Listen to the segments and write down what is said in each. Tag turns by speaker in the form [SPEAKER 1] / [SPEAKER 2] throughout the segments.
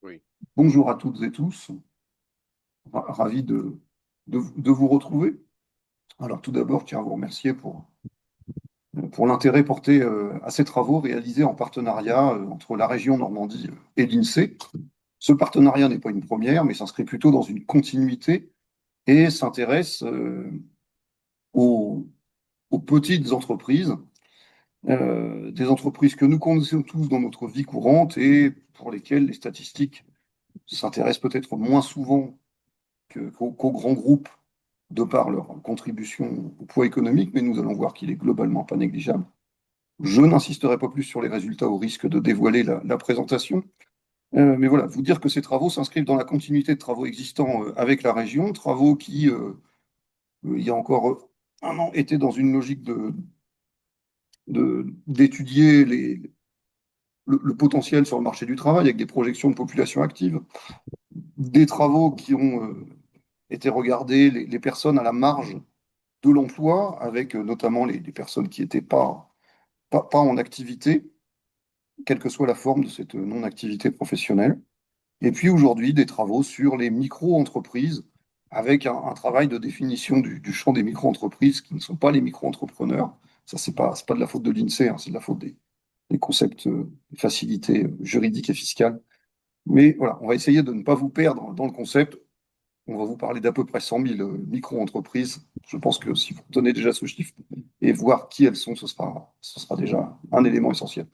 [SPEAKER 1] Oui.
[SPEAKER 2] Bonjour à toutes et tous, ravi de vous retrouver. Alors tout d'abord, je tiens à vous remercier pour l'intérêt porté à ces travaux réalisés en partenariat entre la région Normandie et l'INSEE. Ce partenariat n'est pas une première, mais s'inscrit plutôt dans une continuité et s'intéresse aux, aux petites entreprises, des entreprises que nous connaissons tous dans notre vie courante et pour lesquelles les statistiques s'intéressent peut-être moins souvent qu'aux grands groupes de par leur contribution au poids économique, mais nous allons voir qu'il est globalement pas négligeable. Je n'insisterai pas plus sur les résultats au risque de dévoiler la présentation. Mais voilà, vous dire que ces travaux s'inscrivent dans la continuité de travaux existants avec la région, travaux qui, il y a encore un an, étaient dans une logique d'étudier le potentiel sur le marché du travail avec des projections de population active, des travaux qui ont été regardés, les personnes à la marge de l'emploi, avec notamment les personnes qui n'étaient pas en activité, quelle que soit la forme de cette non-activité professionnelle. Et puis aujourd'hui, des travaux sur les micro-entreprises, avec un travail de définition du champ des micro-entreprises qui ne sont pas les micro-entrepreneurs. Ça, c'est pas de la faute de l'INSEE, hein, c'est de la faute des concepts, des facilités juridiques et fiscales. Mais voilà, on va essayer de ne pas vous perdre dans le concept. On va vous parler d'à peu près 100 000 micro-entreprises. Je pense que si vous retenez déjà ce chiffre et voir qui elles sont, ce sera déjà un élément essentiel.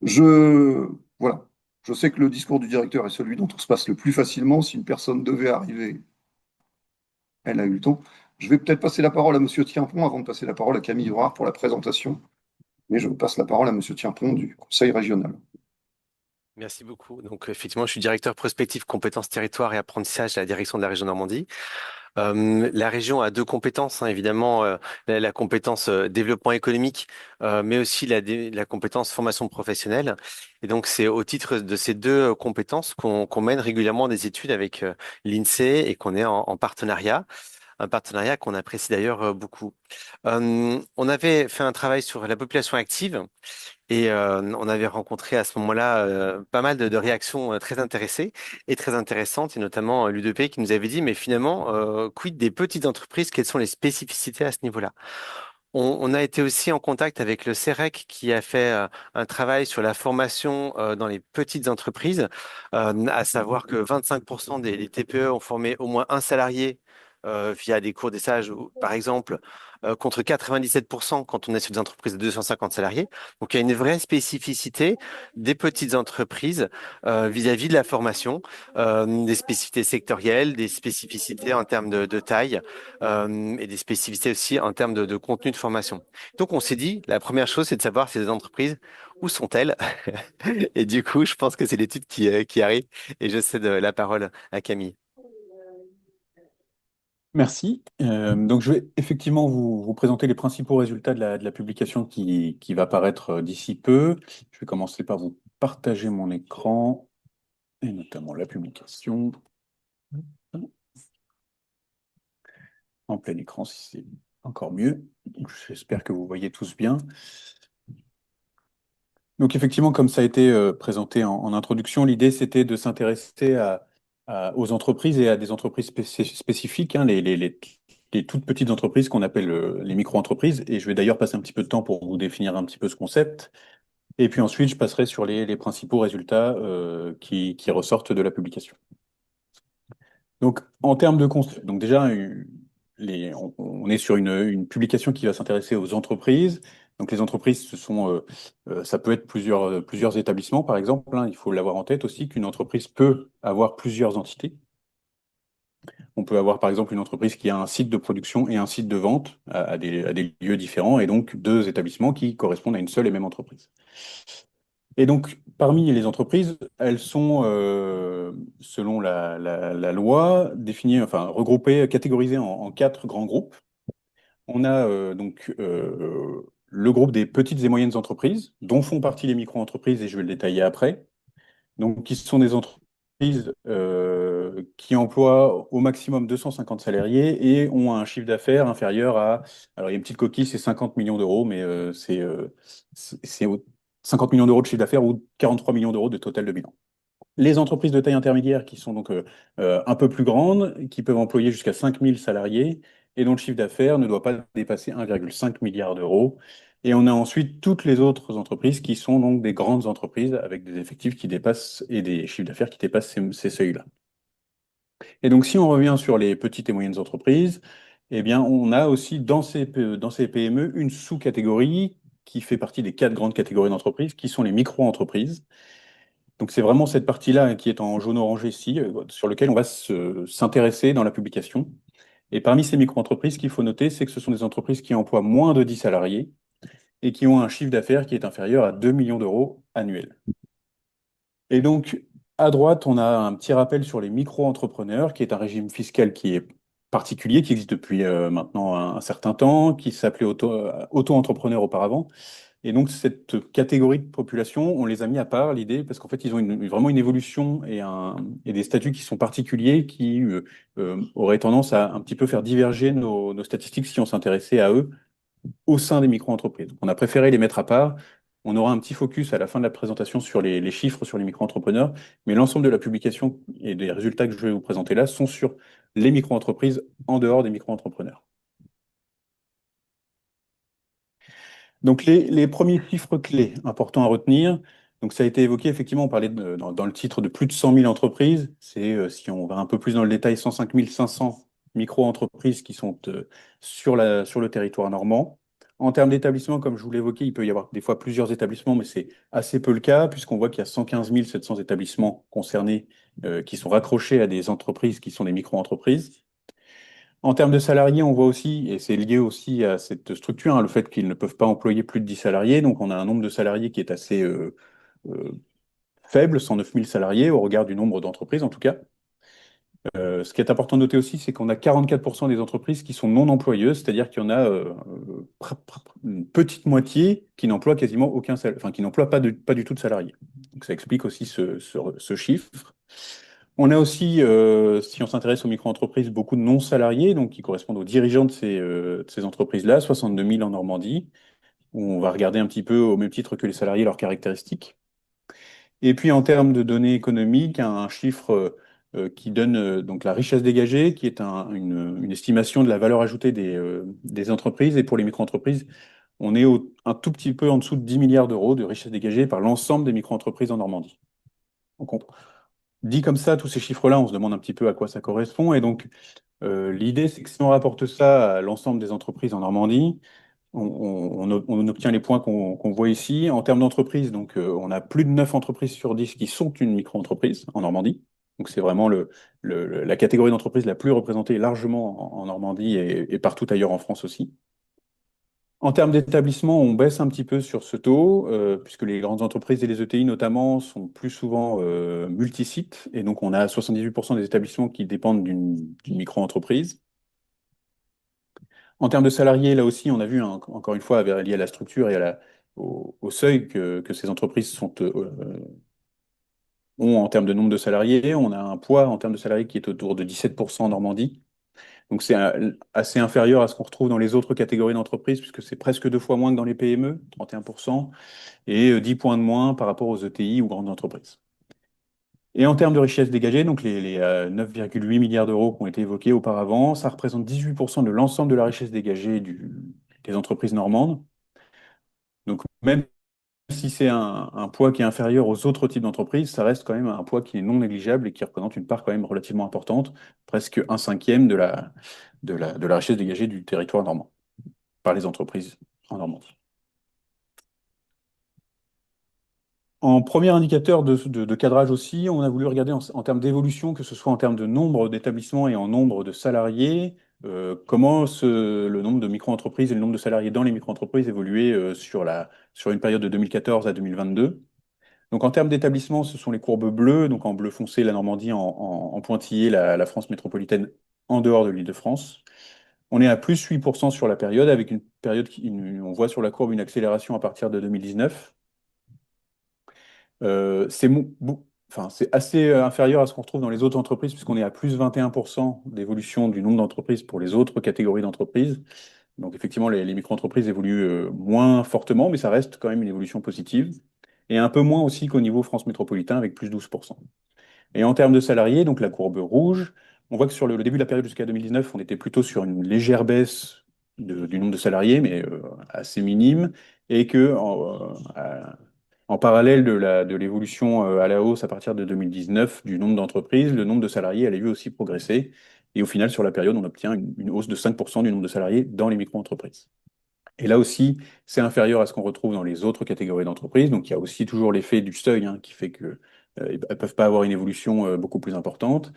[SPEAKER 2] Je, voilà. Je sais que le discours du directeur est celui dont on se passe le plus facilement. Si une personne devait arriver, elle a eu le temps. Je vais peut-être passer la parole à Monsieur Tienpont avant de passer la parole à Camille Horard pour la présentation. Mais je passe la parole à Monsieur Tienpont du Conseil régional.
[SPEAKER 1] Merci beaucoup. Donc, effectivement, je suis directeur prospectif compétences territoire et apprentissage à la direction de la région Normandie. La région a deux compétences, hein, évidemment, la compétence développement économique, mais aussi la compétence formation professionnelle. Et donc, c'est au titre de ces deux compétences qu'on mène régulièrement des études avec l'INSEE et qu'on est en partenariat. Un partenariat qu'on apprécie d'ailleurs beaucoup. On avait fait un travail sur la population active. Et on avait rencontré à ce moment-là pas mal de réactions très intéressées et très intéressantes, et notamment l'UDP qui nous avait dit, mais finalement, quid des petites entreprises, quelles sont les spécificités à ce niveau-là? On a été aussi en contact avec le CEREC qui a fait un travail sur la formation dans les petites entreprises, à savoir que 25% des TPE ont formé au moins un salarié via des cours des sages, par exemple, contre 97% quand on est sur des entreprises de 250 salariés. Donc il y a une vraie spécificité des petites entreprises vis-à-vis de la formation, des spécificités sectorielles, des spécificités en termes de taille et des spécificités aussi en termes de contenu de formation. Donc on s'est dit, la première chose, c'est de savoir ces entreprises, où sont-elles? Et du coup, je pense que c'est l'étude qui arrive et je cède la parole à Camille.
[SPEAKER 3] Merci. Donc, je vais effectivement vous présenter les principaux résultats de la publication qui va paraître d'ici peu. Je vais commencer par vous partager mon écran et notamment la publication en plein écran si c'est encore mieux. J'espère que vous voyez tous bien. Donc, effectivement, comme ça a été présenté en introduction, l'idée c'était de s'intéresser aux entreprises et à des entreprises spécifiques, hein, les toutes petites entreprises qu'on appelle les micro-entreprises. Et je vais d'ailleurs passer un petit peu de temps pour vous définir un petit peu ce concept. Et puis ensuite, je passerai sur les principaux résultats qui ressortent de la publication. Donc, en termes de concept, donc déjà, on est sur une publication qui va s'intéresser aux entreprises. Donc, les entreprises, ça peut être plusieurs établissements, par exemple, hein. Il faut l'avoir en tête aussi qu'une entreprise peut avoir plusieurs entités. On peut avoir, par exemple, une entreprise qui a un site de production et un site de vente à des lieux différents, et donc deux établissements qui correspondent à une seule et même entreprise. Et donc, parmi les entreprises, elles sont, selon la loi, définies, enfin, regroupées, catégorisées en quatre grands groupes. On a le groupe des petites et moyennes entreprises, dont font partie les micro-entreprises, et je vais le détailler après. Donc, qui sont des entreprises qui emploient au maximum 250 salariés et ont un chiffre d'affaires inférieur à, alors il y a une petite coquille, c'est 50 millions d'euros, mais c'est 50 millions d'euros de chiffre d'affaires ou 43 millions d'euros de total de bilan. Les entreprises de taille intermédiaire qui sont donc un peu plus grandes, qui peuvent employer jusqu'à 5000 salariés et dont le chiffre d'affaires ne doit pas dépasser 1,5 milliard d'euros. Et on a ensuite toutes les autres entreprises qui sont donc des grandes entreprises avec des effectifs qui dépassent et des chiffres d'affaires qui dépassent ces seuils-là. Et donc si on revient sur les petites et moyennes entreprises, eh bien on a aussi dans ces PME une sous-catégorie qui fait partie des quatre grandes catégories d'entreprises, qui sont les micro-entreprises. Donc c'est vraiment cette partie-là qui est en jaune orangé ici, sur lequel on va s'intéresser dans la publication. Et parmi ces micro-entreprises, ce qu'il faut noter, c'est que ce sont des entreprises qui emploient moins de 10 salariés et qui ont un chiffre d'affaires qui est inférieur à 2 millions d'euros annuels. Et donc, à droite, on a un petit rappel sur les micro-entrepreneurs, qui est un régime fiscal qui est particulier, qui existe depuis maintenant un certain temps, qui s'appelait auto-entrepreneur auparavant. Et donc, cette catégorie de population, on les a mis à part, l'idée, parce qu'en fait, ils ont vraiment une évolution et des statuts qui sont particuliers, qui auraient tendance à un petit peu faire diverger nos statistiques si on s'intéressait à eux au sein des micro-entreprises. Donc, on a préféré les mettre à part. On aura un petit focus à la fin de la présentation sur les chiffres sur les micro-entrepreneurs, mais l'ensemble de la publication et des résultats que je vais vous présenter là sont sur les micro-entreprises en dehors des micro-entrepreneurs. Donc les premiers chiffres clés importants à retenir, donc ça a été évoqué, effectivement, on parlait dans le titre de plus de 100 000 entreprises, c'est si on va un peu plus dans le détail, 105 500 micro-entreprises qui sont sur le territoire normand. En termes d'établissements, comme je vous l'évoquais, il peut y avoir des fois plusieurs établissements, mais c'est assez peu le cas, puisqu'on voit qu'il y a 115 700 établissements concernés qui sont raccrochés à des entreprises qui sont des micro-entreprises. En termes de salariés, on voit aussi, et c'est lié aussi à cette structure, hein, le fait qu'ils ne peuvent pas employer plus de 10 salariés. Donc, on a un nombre de salariés qui est assez euh, faible, 109 000 salariés, au regard du nombre d'entreprises en tout cas. Ce qui est important de noter aussi, c'est qu'on a 44% des entreprises qui sont non employeuses, c'est-à-dire qu'il y en a une petite moitié qui n'emploient quasiment aucun enfin, qui n'emploient pas du tout de salariés. Donc, ça explique aussi ce chiffre. On a aussi, si on s'intéresse aux micro-entreprises, beaucoup de non-salariés, donc qui correspondent aux dirigeants de ces entreprises-là, 62 000 en Normandie, où on va regarder un petit peu au même titre que les salariés leurs caractéristiques. Et puis en termes de données économiques, un chiffre qui donne donc la richesse dégagée, qui est une estimation de la valeur ajoutée des entreprises. Et pour les micro-entreprises, on est un tout petit peu en dessous de 10 milliards d'euros de richesse dégagée par l'ensemble des micro-entreprises en Normandie. Donc, dit comme ça, tous ces chiffres-là, on se demande un petit peu à quoi ça correspond. Et donc, l'idée, c'est que si on rapporte ça à l'ensemble des entreprises en Normandie, on obtient les points qu'on voit ici. En termes d'entreprise, donc, on a plus de 9 entreprises sur 10 qui sont une micro-entreprise en Normandie. Donc, c'est vraiment la catégorie d'entreprise la plus représentée largement en Normandie et partout ailleurs en France aussi. En termes d'établissement, on baisse un petit peu sur ce taux, puisque les grandes entreprises et les ETI notamment sont plus souvent multisites, et donc on a 78% des établissements qui dépendent d'une micro-entreprise. En termes de salariés, là aussi, on a vu, encore une fois, lié à la structure et au seuil que ces entreprises ont en termes de nombre de salariés. On a un poids en termes de salariés qui est autour de 17% en Normandie. Donc c'est assez inférieur à ce qu'on retrouve dans les autres catégories d'entreprises, puisque c'est presque 2 fois moins que dans les PME, 31%, et 10 points de moins par rapport aux ETI ou grandes entreprises. Et en termes de richesse dégagée, donc les 9,8 milliards d'euros qui ont été évoqués auparavant, ça représente 18% de l'ensemble de la richesse dégagée des entreprises normandes. Donc même si c'est un poids qui est inférieur aux autres types d'entreprises, ça reste quand même un poids qui est non négligeable et qui représente une part quand même relativement importante, presque un cinquième de la richesse dégagée du territoire normand par les entreprises en Normandie. En premier indicateur de cadrage aussi, on a voulu regarder en termes d'évolution, que ce soit en termes de nombre d'établissements et en nombre de salariés, comment le nombre de micro-entreprises et le nombre de salariés dans les micro-entreprises évoluaient sur une période de 2014 à 2022. Donc en termes d'établissements, ce sont les courbes bleues, donc en bleu foncé la Normandie, en pointillé la France métropolitaine en dehors de l'Île-de-France. On est à plus 8% sur la période, avec une période on voit sur la courbe une accélération à partir de 2019. C'est assez inférieur à ce qu'on retrouve dans les autres entreprises, puisqu'on est à plus 21% d'évolution du nombre d'entreprises pour les autres catégories d'entreprises. Donc effectivement, les micro-entreprises évoluent moins fortement, mais ça reste quand même une évolution positive. et un peu moins aussi qu'au niveau France métropolitain avec plus 12%. Et en termes de salariés, donc la courbe rouge, on voit que sur le début de la période jusqu'à 2019, on était plutôt sur une légère baisse du nombre de salariés, mais assez minime, et que en parallèle de l'évolution à la hausse à partir de 2019 du nombre d'entreprises, le nombre de salariés allait lui aussi progresser. Et au final, sur la période, on obtient une hausse de 5% du nombre de salariés dans les micro-entreprises. Et là aussi, c'est inférieur à ce qu'on retrouve dans les autres catégories d'entreprises. Donc, il y a aussi toujours l'effet du seuil qui fait que elles ne peuvent pas avoir une évolution beaucoup plus importante.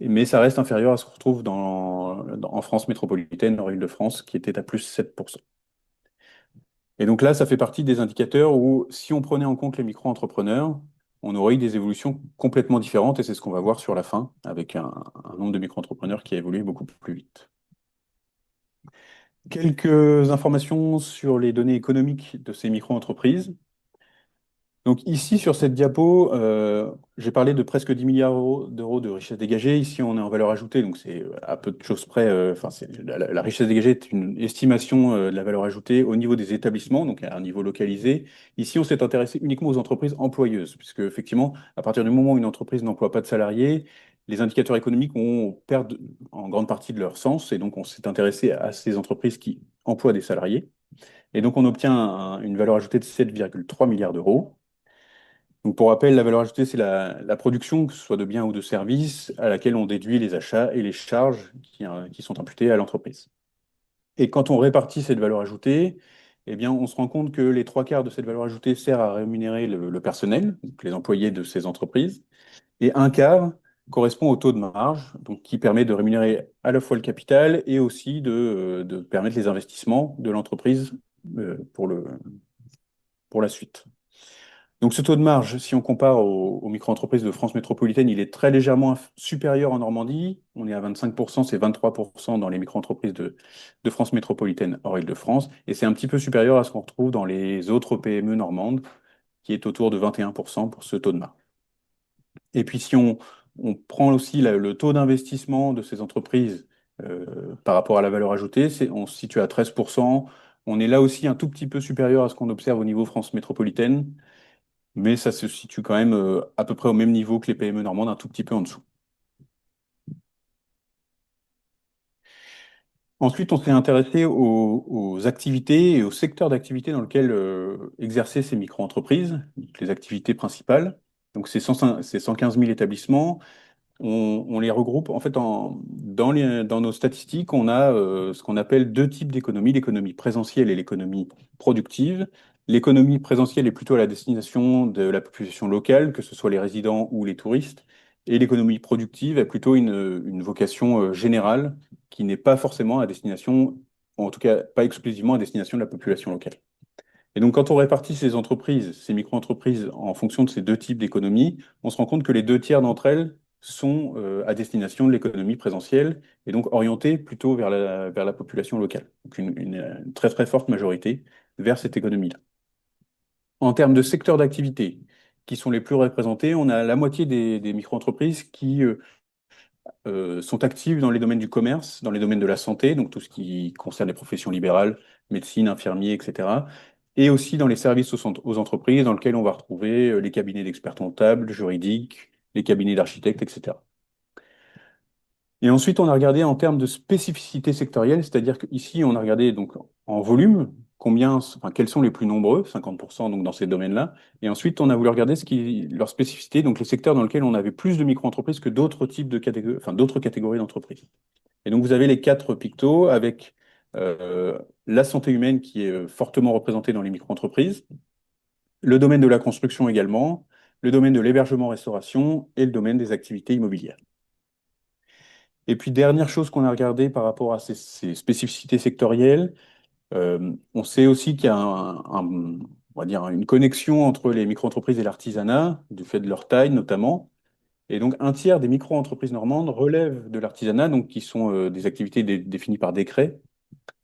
[SPEAKER 3] Mais ça reste inférieur à ce qu'on retrouve en France métropolitaine, en Île-de-France, qui était à plus 7%. Et donc là, ça fait partie des indicateurs où, si on prenait en compte les micro-entrepreneurs, on aurait eu des évolutions complètement différentes. Et c'est ce qu'on va voir sur la fin, avec un nombre de micro-entrepreneurs qui a évolué beaucoup plus vite. Quelques informations sur les données économiques de ces micro-entreprises. Donc ici, sur cette diapo, j'ai parlé de presque 10 milliards d'euros de richesse dégagée. Ici, on est en valeur ajoutée, donc c'est à peu de choses près. Enfin, la richesse dégagée est une estimation de la valeur ajoutée au niveau des établissements, donc à un niveau localisé. Ici, on s'est intéressé uniquement aux entreprises employeuses, puisque effectivement, à partir du moment où une entreprise n'emploie pas de salariés, les indicateurs économiques perdent en grande partie de leur sens, et donc on s'est intéressé à ces entreprises qui emploient des salariés. Et donc on obtient une valeur ajoutée de 7,3 milliards d'euros. Donc pour rappel, la valeur ajoutée, c'est la production, que ce soit de biens ou de services, à laquelle on déduit les achats et les charges qui sont imputées à l'entreprise. Et quand on répartit cette valeur ajoutée, eh bien, on se rend compte que les trois quarts de cette valeur ajoutée sert à rémunérer le personnel, donc les employés de ces entreprises, et un quart correspond au taux de marge, donc qui permet de rémunérer à la fois le capital et aussi de permettre les investissements de l'entreprise pour la suite. Donc ce taux de marge, si on compare aux micro-entreprises de France métropolitaine, il est très légèrement supérieur en Normandie. On est à 25%, c'est 23% dans les micro-entreprises de France métropolitaine hors Île-de-France. Et c'est un petit peu supérieur à ce qu'on retrouve dans les autres PME normandes, qui est autour de 21% pour ce taux de marge. Et puis si on prend aussi le taux d'investissement de ces entreprises par rapport à la valeur ajoutée, on se situe à 13%. On est là aussi un tout petit peu supérieur à ce qu'on observe au niveau France métropolitaine, mais ça se situe quand même à peu près au même niveau que les PME normandes, un tout petit peu en dessous. Ensuite, on s'est intéressé aux activités et aux secteurs d'activité dans lesquels exerçaient ces micro-entreprises, les activités principales. Donc, c'est 115 000 établissements. On les regroupe. En fait, dans nos statistiques, on a ce qu'on appelle deux types d'économies, l'économie présentielle et l'économie productive. L'économie présentielle est plutôt à la destination de la population locale, que ce soit les résidents ou les touristes. Et l'économie productive a plutôt une vocation générale qui n'est pas forcément à destination, ou en tout cas pas exclusivement à destination de la population locale. Et donc, quand on répartit ces entreprises, ces micro-entreprises, en fonction de ces deux types d'économies, on se rend compte que les deux tiers d'entre elles sont à destination de l'économie présentielle et donc orientées plutôt vers la population locale. Donc, une très très forte majorité vers cette économie-là. En termes de secteurs d'activité qui sont les plus représentés, on a la moitié des micro-entreprises qui sont actives dans les domaines du commerce, dans les domaines de la santé, donc tout ce qui concerne les professions libérales, médecine, infirmier, etc. Et aussi dans les services aux entreprises, dans lesquels on va retrouver les cabinets d'experts comptables, juridiques, les cabinets d'architectes, etc. Et ensuite, on a regardé en termes de spécificité sectorielle, c'est-à-dire qu'ici, on a regardé donc en volume, quels sont les plus nombreux, 50% donc dans ces domaines-là. Et ensuite, on a voulu regarder leur spécificité, donc les secteurs dans lesquels on avait plus de micro-entreprises que d'autres types de catégories, d'autres catégories d'entreprises. Et donc, vous avez les quatre pictos avec la santé humaine qui est fortement représentée dans les micro-entreprises, le domaine de la construction également, le domaine de l'hébergement-restauration et le domaine des activités immobilières. Et puis, dernière chose qu'on a regardé par rapport à ces spécificités sectorielles, on sait aussi qu'il y a on va dire une connexion entre les micro-entreprises et l'artisanat, du fait de leur taille notamment. Et donc, un tiers des micro-entreprises normandes relèvent de l'artisanat, donc qui sont des activités définies par décret,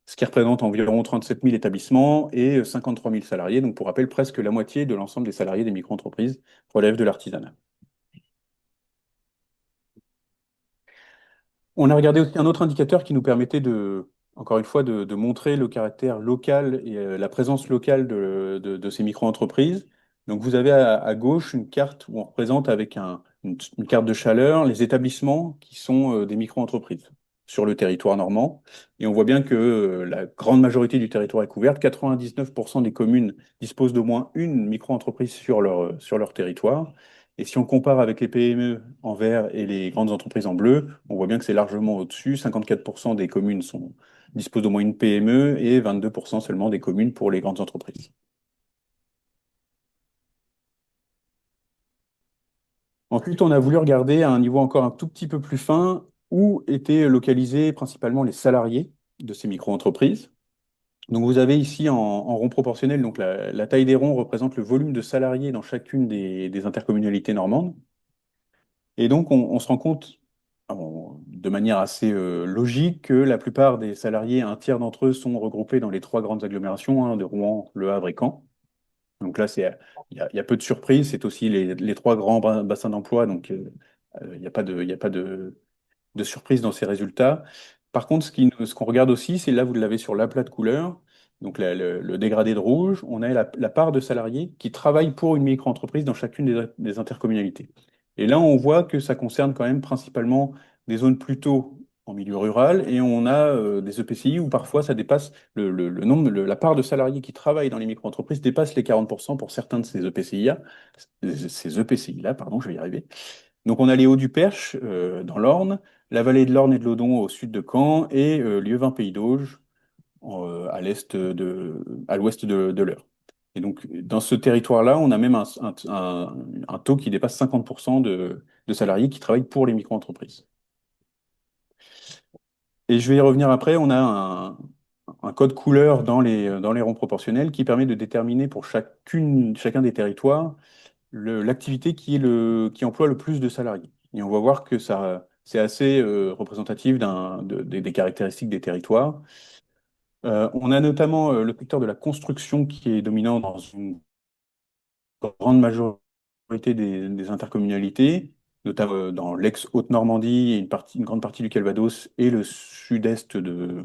[SPEAKER 3] ce qui représente environ 37 000 établissements et 53 000 salariés. Donc, pour rappel, presque la moitié de l'ensemble des salariés des micro-entreprises relèvent de l'artisanat. On a regardé aussi un autre indicateur qui nous permettait encore une fois, de montrer le caractère local et la présence locale de ces micro-entreprises. Donc vous avez à gauche une carte où on représente avec une carte de chaleur les établissements qui sont des micro-entreprises sur le territoire normand. Et on voit bien que la grande majorité du territoire est couverte. 99% des communes disposent d'au moins une micro-entreprise sur leur territoire. Et si on compare avec les PME en vert et les grandes entreprises en bleu, on voit bien que c'est largement au-dessus. 54% des communes disposent d'au moins une PME et 22% seulement des communes pour les grandes entreprises. Ensuite, on a voulu regarder à un niveau encore un tout petit peu plus fin où étaient localisés principalement les salariés de ces micro-entreprises. Donc vous avez ici en rond proportionnel, donc la taille des ronds représente le volume de salariés dans chacune des intercommunalités normandes. Et donc on se rend compte de manière assez logique que la plupart des salariés, un tiers d'entre eux, sont regroupés dans les trois grandes agglomérations, hein, de Rouen, Le Havre et Caen. Donc là, il y a peu de surprises. C'est aussi les trois grands bassins d'emploi. Donc il n'y a pas de surprise dans ces résultats. Par contre, ce qu'on regarde aussi, c'est là, vous l'avez sur l'aplat de couleur, donc le dégradé de rouge, on a la part de salariés qui travaillent pour une micro-entreprise dans chacune des intercommunalités. Et là, on voit que ça concerne quand même principalement des zones plutôt en milieu rural et on a des EPCI où parfois ça dépasse le nombre, la part de salariés qui travaillent dans les micro-entreprises dépasse les 40% pour certains de ces EPCI-là, pardon, je vais y arriver. Donc on a les Hauts du Perche dans l'Orne, la vallée de l'Orne et de l'Odon au sud de Caen et Lieuvain-Pays d'Auge à l'ouest de l'Eure. Et donc dans ce territoire-là, on a même un taux qui dépasse 50% de salariés qui travaillent pour les micro-entreprises. Et je vais y revenir après, on a un code couleur dans les ronds proportionnels qui permet de déterminer pour chacun des territoires l'activité qui emploie le plus de salariés. Et on va voir que c'est assez représentatif des caractéristiques des territoires. On a notamment le secteur de la construction qui est dominant dans une grande majorité des intercommunalités, notamment dans l'ex-Haute-Normandie, et une grande partie du Calvados et le sud-est de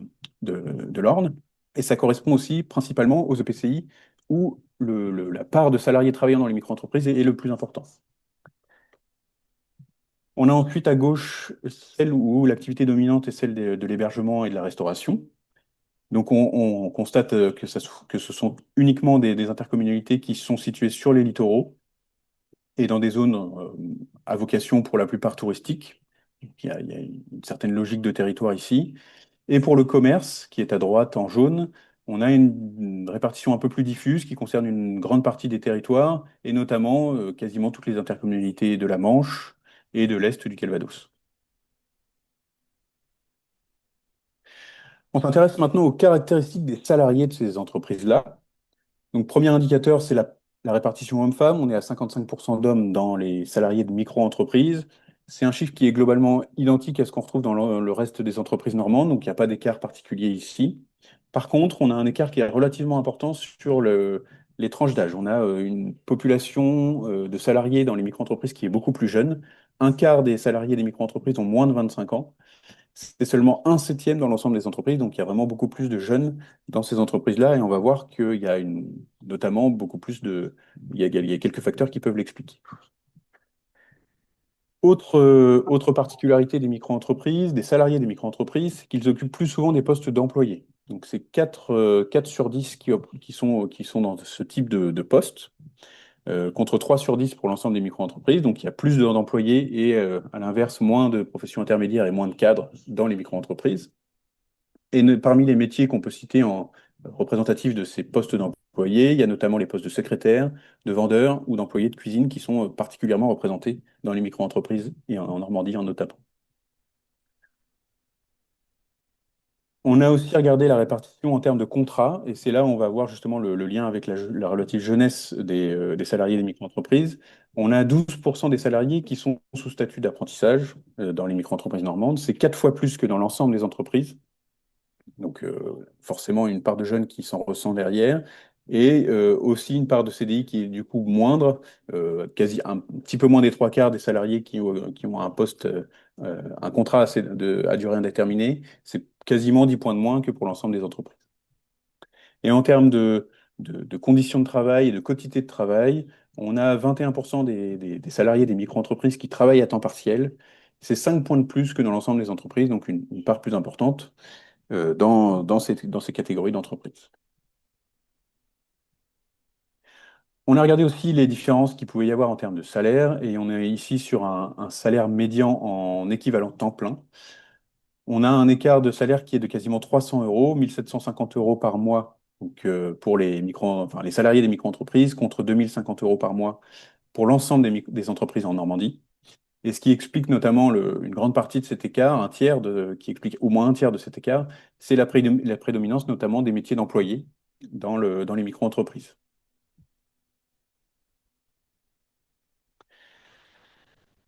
[SPEAKER 3] l'Orne. Et ça correspond aussi principalement aux EPCI où la part de salariés travaillant dans les micro-entreprises est le plus important. On a ensuite à gauche celle où l'activité dominante est celle de l'hébergement et de la restauration. Donc on constate que ce sont uniquement des intercommunalités qui sont situées sur les littoraux et dans des zones à vocation pour la plupart touristique. Il y a une certaine logique de territoire ici. Et pour le commerce, qui est à droite en jaune, on a une répartition un peu plus diffuse qui concerne une grande partie des territoires, et notamment quasiment toutes les intercommunalités de la Manche et de l'Est du Calvados. On s'intéresse maintenant aux caractéristiques des salariés de ces entreprises-là. Donc, premier indicateur, c'est la répartition homme-femme. On est à 55% d'hommes dans les salariés de micro-entreprises. C'est un chiffre qui est globalement identique à ce qu'on retrouve dans le reste des entreprises normandes, donc il n'y a pas d'écart particulier ici. Par contre, on a un écart qui est relativement important sur les tranches d'âge. On a une population de salariés dans les micro-entreprises qui est beaucoup plus jeune. Un quart des salariés des micro-entreprises ont moins de 25 ans. C'est seulement un septième dans l'ensemble des entreprises, donc il y a vraiment beaucoup plus de jeunes dans ces entreprises-là, et on va voir qu'il y a notamment beaucoup plus il y a quelques facteurs qui peuvent l'expliquer. Autre particularité des micro-entreprises, des salariés des micro-entreprises, c'est qu'ils occupent plus souvent des postes d'employés. Donc c'est 4 sur 10 qui sont dans ce type de poste, contre 3 sur 10 pour l'ensemble des micro-entreprises. Donc il y a plus d'employés et à l'inverse, moins de professions intermédiaires et moins de cadres dans les micro-entreprises. Et parmi les métiers qu'on peut citer en représentatifs de ces postes d'employés, il y a notamment les postes de secrétaire, de vendeur ou d'employés de cuisine qui sont particulièrement représentés dans les micro-entreprises et en Normandie en notamment. On a aussi regardé la répartition en termes de contrats, et c'est là où on va voir justement le lien avec la relative jeunesse des salariés des micro-entreprises. On a 12% des salariés qui sont sous statut d'apprentissage dans les micro-entreprises normandes. C'est 4 fois plus que dans l'ensemble des entreprises. Donc forcément une part de jeunes qui s'en ressent derrière, et aussi une part de CDI qui est du coup moindre, quasi un petit peu moins des trois quarts des salariés qui ont un poste, un contrat à durée indéterminée, c'est quasiment 10 points de moins que pour l'ensemble des entreprises. Et en termes de conditions de travail et de quotité de travail, On a 21% des salariés des micro-entreprises qui travaillent à temps partiel. C'est 5 points de plus que dans l'ensemble des entreprises, donc une part plus importante dans ces catégories d'entreprises. On a regardé aussi les différences qu'il pouvait y avoir en termes de salaire, et on est ici sur un salaire médian en équivalent temps plein. On a un écart de salaire qui est de quasiment 300 euros, 1 750 € par mois donc, pour enfin, les salariés des micro-entreprises, contre 2 050 € par mois pour l'ensemble des entreprises en Normandie. Et ce qui explique notamment une grande partie de cet écart, qui explique au moins un tiers de cet écart, c'est la prédominance notamment des métiers d'employés dans les micro-entreprises.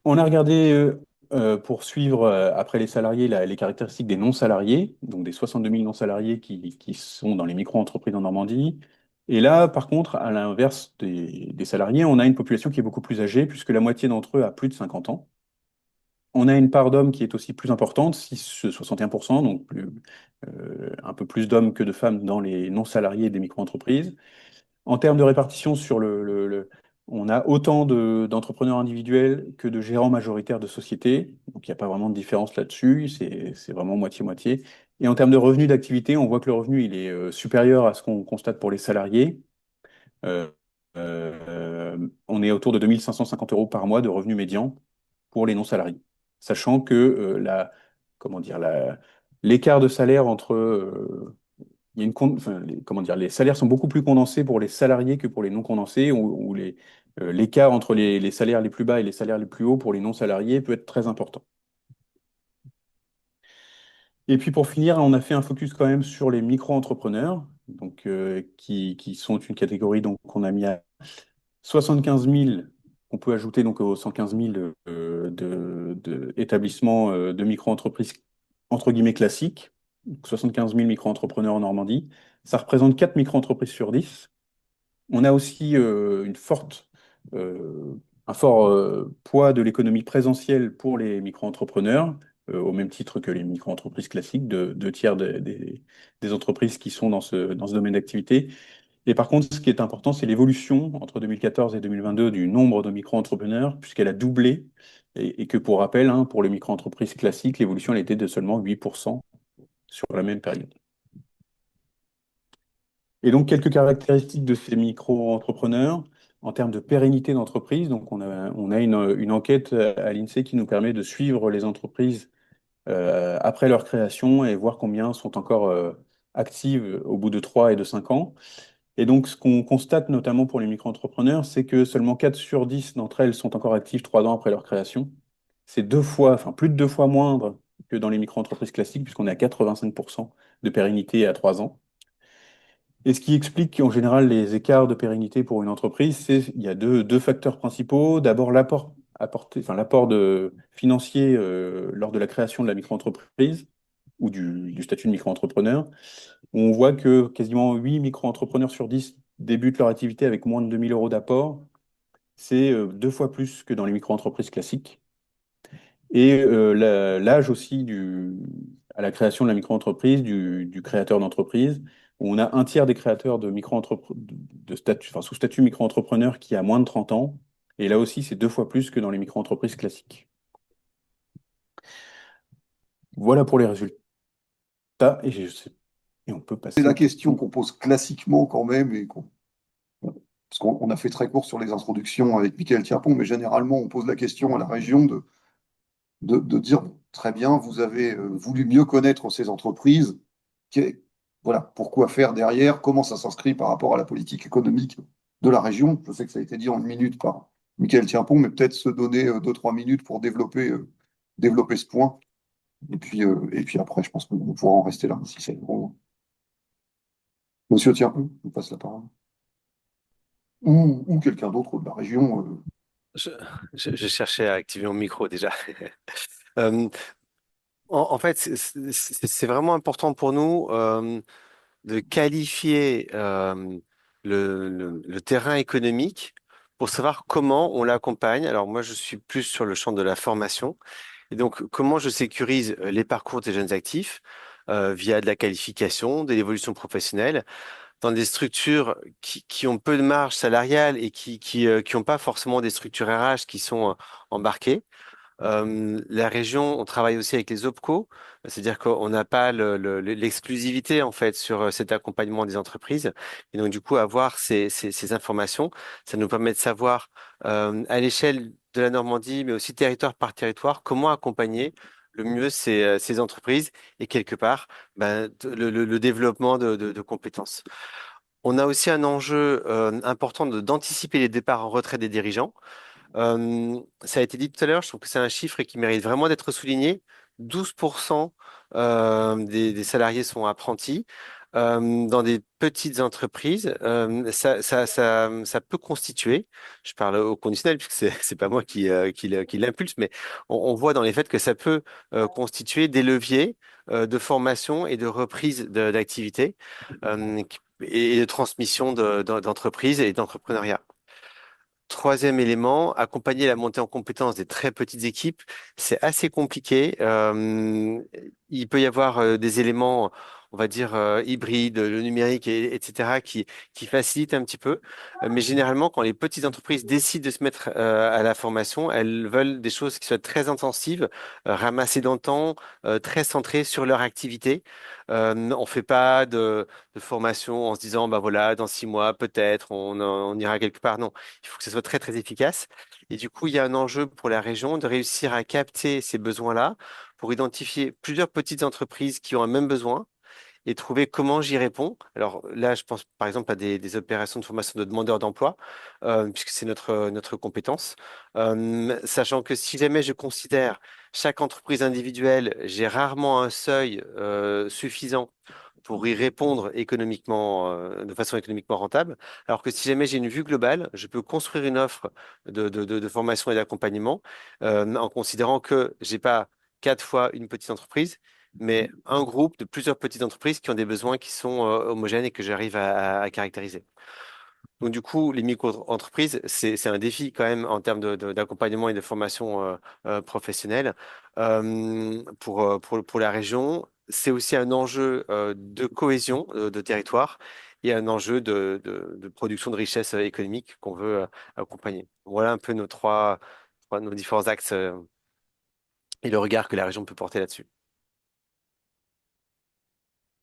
[SPEAKER 3] On a regardé, pour suivre après les salariés, les caractéristiques des non-salariés, donc des 62 000 non-salariés qui sont dans les micro-entreprises en Normandie. Et là, par contre, à l'inverse des salariés, on a une population qui est beaucoup plus âgée, puisque la moitié d'entre eux a plus de 50 ans. On a une part d'hommes qui est aussi plus importante, 61%, donc un peu plus d'hommes que de femmes dans les non-salariés des micro-entreprises. En termes de répartition on a autant d'entrepreneurs individuels que de gérants majoritaires de sociétés. Donc il n'y a pas vraiment de différence là-dessus, c'est vraiment moitié-moitié. Et en termes de revenus d'activité, on voit que le revenu il est supérieur à ce qu'on constate pour les salariés. Euh, on est autour de 2 550 € par mois de revenus médians pour les non-salariés. Sachant que comment dire, l'écart de salaire entre il y a enfin, comment dire, les salaires sont beaucoup plus condensés pour les salariés que pour les non condensés, où l'écart entre les salaires les plus bas et les salaires les plus hauts pour les non salariés peut être très important. Et puis pour finir, on a fait un focus quand même sur les micro-entrepreneurs, donc, qui sont une catégorie qu'on a mis à 75 000, on peut ajouter donc aux 115 000 établissements de micro-entreprises entre guillemets classiques, donc 75 000 micro-entrepreneurs en Normandie. Ça représente 4 micro-entreprises sur 10. On a aussi un fort poids de l'économie présentielle pour les micro-entrepreneurs, au même titre que les micro-entreprises classiques, deux tiers des entreprises qui sont dans ce domaine d'activité. Et par contre, ce qui est important, c'est l'évolution entre 2014 et 2022 du nombre de micro-entrepreneurs, puisqu'elle a doublé, et que pour rappel, hein, pour les micro-entreprises classiques, l'évolution elle était de seulement 8% sur la même période. Et donc, quelques caractéristiques de ces micro-entrepreneurs en termes de pérennité d'entreprise. Donc, on a une enquête à l'INSEE qui nous permet de suivre les entreprises après leur création et voir combien sont encore actives au bout de 3 et de 5 ans. Et donc, ce qu'on constate notamment pour les micro-entrepreneurs, c'est que seulement 4 sur 10 d'entre elles sont encore actives 3 ans après leur création. C'est plus de 2 fois moindre que dans les micro-entreprises classiques, puisqu'on est à 85% de pérennité à 3 ans. Et ce qui explique en général les écarts de pérennité pour une entreprise, il y a deux facteurs principaux. D'abord, l'apport financier lors de la création de la micro-entreprise ou du statut de micro-entrepreneur. On voit que quasiment 8 micro-entrepreneurs sur 10 débutent leur activité avec moins de 2 000 € d'apport. C'est 2 fois plus que dans les micro-entreprises classiques. Et l'âge aussi à la création de la micro-entreprise, du créateur d'entreprise. On a un tiers des créateurs de sous statut micro-entrepreneur qui a moins de 30 ans. Et là aussi, c'est 2 fois plus que dans les micro-entreprises classiques. Voilà pour les résultats. Et on peut passer
[SPEAKER 2] C'est la question qu'on pose classiquement quand même, parce qu'on a fait très court sur les introductions avec Michael Tiapon, mais généralement on pose la question à la région de dire, très bien, vous avez voulu mieux connaître ces entreprises, voilà, pourquoi faire derrière, comment ça s'inscrit par rapport à la politique économique de la région. Je sais que ça a été dit en 1 minute par Michael Tiapon, mais peut-être se donner 2-3 minutes pour développer ce point. Et puis après, je pense qu'on pourra en rester là, si c'est bon. Monsieur Tiapon, je vous passe la parole. Ou quelqu'un d'autre de la région.
[SPEAKER 1] Je, je cherchais à activer mon micro déjà. Euh, en fait, c'est vraiment important pour nous de qualifier le terrain économique pour savoir comment on l'accompagne. Alors moi, je suis plus sur le champ de la formation. Et donc, comment je sécurise les parcours des jeunes actifs via de la qualification, de l'évolution professionnelle, dans des structures qui ont peu de marge salariale et qui ont pas forcément des structures RH qui sont embarquées. La région, on travaille aussi avec les OPCO, c'est-à-dire qu'on n'a pas l'exclusivité en fait sur cet accompagnement des entreprises. Et donc du coup, avoir ces informations, ça nous permet de savoir à l'échelle de la Normandie, mais aussi territoire par territoire, comment accompagner le mieux ces entreprises et quelque part ben, le développement de compétences. On a aussi un enjeu important d'anticiper les départs en retraite des dirigeants. Ça a été dit tout à l'heure, je trouve que c'est un chiffre qui mérite vraiment d'être souligné. 12% des salariés sont apprentis. Dans des petites entreprises, ça peut constituer, je parle au conditionnel puisque c'est pas moi qui l'impulse, mais on voit dans les faits que ça peut constituer des leviers de formation et de reprise d'activité et de transmission d'entreprises et d'entrepreneuriat. Troisième élément, accompagner la montée en compétence des très petites équipes, c'est assez compliqué. Il peut y avoir des éléments, on va dire, hybrides, le numérique, etc., qui facilitent un petit peu. Mais généralement, quand les petites entreprises décident de se mettre à la formation, elles veulent des choses qui soient très intensives, ramassées dans le temps, très centrées sur leur activité. On fait pas de formation en se disant, bah voilà, dans 6 mois, peut-être, on ira quelque part. Non, il faut que ce soit très, très efficace. Et du coup, il y a un enjeu pour la région de réussir à capter ces besoins-là pour identifier plusieurs petites entreprises qui ont un même besoin et trouver comment j'y réponds. Alors là, je pense par exemple à des opérations de formation de demandeurs d'emploi, puisque c'est notre compétence. Sachant que si jamais je considère chaque entreprise individuelle, j'ai rarement un seuil suffisant pour y répondre économiquement, de façon économiquement rentable. Alors que si jamais j'ai une vue globale, je peux construire une offre de formation et d'accompagnement en considérant que j'ai pas 4 fois une petite entreprise, mais un groupe de plusieurs petites entreprises qui ont des besoins qui sont homogènes et que j'arrive à caractériser. Donc du coup, les micro-entreprises, c'est un défi quand même en termes d'accompagnement et de formation professionnelle pour la région. C'est aussi un enjeu de cohésion de territoire et un enjeu de production de richesse économique qu'on veut accompagner. Voilà un peu nos différents axes et le regard que la région peut porter là-dessus.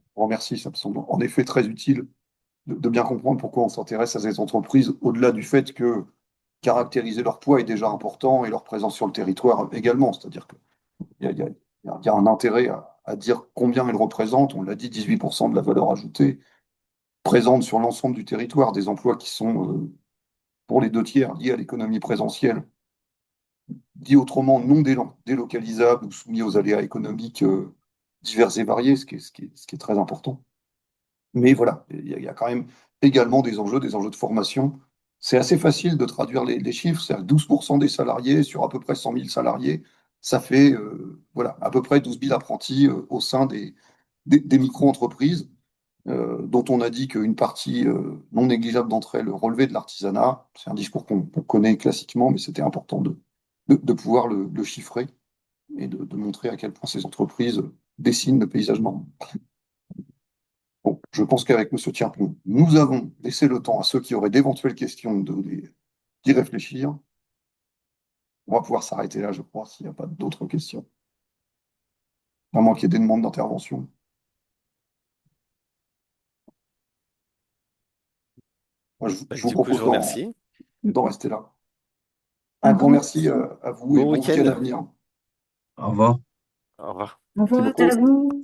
[SPEAKER 2] Je vous remercie, ça me semble en effet très utile de bien comprendre pourquoi on s'intéresse à ces entreprises, au-delà du fait que caractériser leur poids est déjà important et leur présence sur le territoire également. C'est-à-dire qu'il y a, il y a- il y a un intérêt à dire combien elles représentent. On l'a dit, 18% de la valeur ajoutée présente sur l'ensemble du territoire, des emplois qui sont, pour les 2 tiers, liés à l'économie présentielle, dit autrement non délocalisables ou soumis aux aléas économiques divers et variés, ce qui est très important. Mais voilà, il y a quand même également des enjeux de formation. C'est assez facile de traduire les chiffres, c'est-à-dire 12% des salariés sur à peu près 100 000 salariés, ça fait voilà, à peu près 12 000 apprentis au sein des micro-entreprises, dont on a dit qu'une partie non négligeable d'entre elles relevait de l'artisanat. C'est un discours qu'on connaît classiquement, mais c'était important de pouvoir le chiffrer et de montrer à quel point ces entreprises dessinent le paysage normand. Bon, je pense qu'avec M. Tierpont, nous avons laissé le temps à ceux qui auraient d'éventuelles questions d'y réfléchir. On va pouvoir s'arrêter là, je crois, s'il n'y a pas d'autres questions. À moins qu'il y ait des demandes d'intervention. Moi, je vous
[SPEAKER 1] Du coup, je
[SPEAKER 2] propose
[SPEAKER 1] vous remercie.
[SPEAKER 2] d'en rester là. Un
[SPEAKER 4] Un
[SPEAKER 2] grand
[SPEAKER 4] grand
[SPEAKER 2] merci
[SPEAKER 4] merci.
[SPEAKER 2] à vous et
[SPEAKER 1] Bon
[SPEAKER 2] bon week-end à
[SPEAKER 1] week-end.
[SPEAKER 2] venir.
[SPEAKER 5] Au revoir.
[SPEAKER 1] Au revoir.
[SPEAKER 4] Au
[SPEAKER 2] Merci
[SPEAKER 4] revoir
[SPEAKER 2] beaucoup.
[SPEAKER 4] à vous.